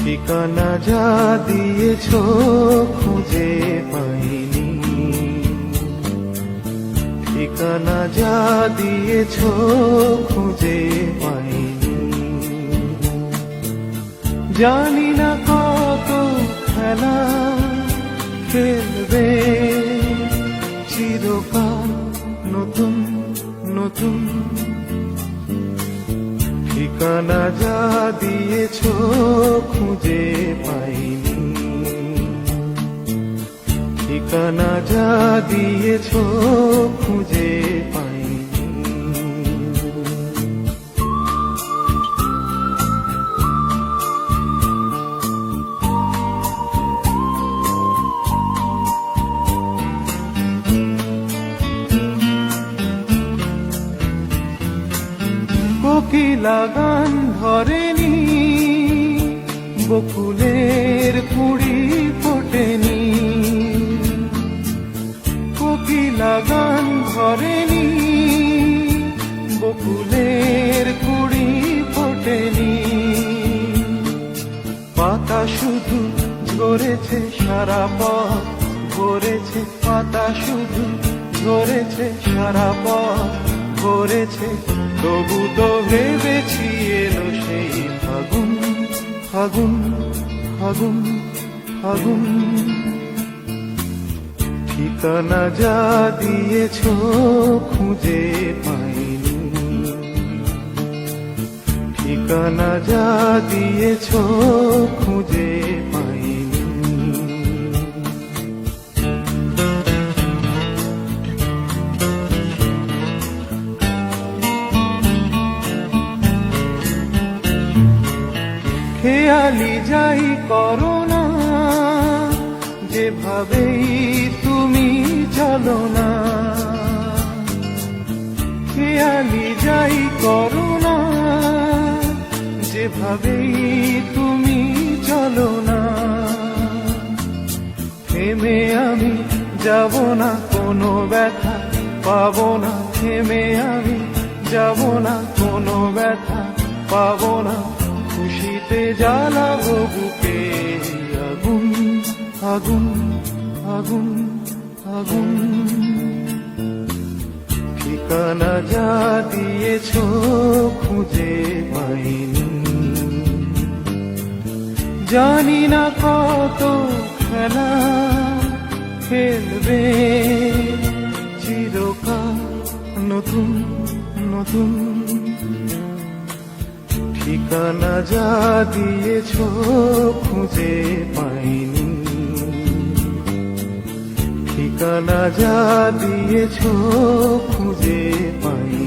ঠিকানা যা দিয়েছ খুঁজে পাইনি, ঠিকানা যা দিয়েছ খুঁজে পাইনি। জানি না কত খেলা খেলবে চিরকাল নতুন নতুন, ঠিকানা যা দিয়েছ খুঁজে পাইনি, ঠিকানা যা দিয়েছ খুঁজে পাইনি। কোকিলা গান ধরেনি, বকুলের কুড়ি ফোটেনি, কোকিলা গান ধরেনি, বকুলের কুড়ি ফোটেনি। পাতা শুধু ঝরেছে সারা পথ ভরেছে, পাতা শুধু ঝরেছে সারা পথ ভরেছে, তবু তো ভেবেছি এলো সেই ফাগুন ফাগুন ফাগুন ফাগুন। ঠিকানা যা দিয়েছ খুঁজে পাইনি, ঠিকানা যা দিয়েছ খুঁজে পাইনি। খেয়ালি যাই করো না, যেভাবেই তুমি চলো না, খেয়ালি যাই করো না, যেভাবেই তুমি চলো না। থেমে আমি যাব না, কোনো ব্যথা পাবো না, থেমে আমি যাব না, কোনো ব্যথা পাবো না। খুশিতে জ্বালাবো বুকে আগুন আগুন আগুন আগুন। ঠিকানা যা দিয়েছ খুঁজে পাইনি, জানি না কত খেলা খেলবে চিরকাল নতুন নতুন। ঠিকানা যা দিয়েছ খুঁজে পাইনি, ঠিকানা যা দিয়েছ খুঁজে পাইনি।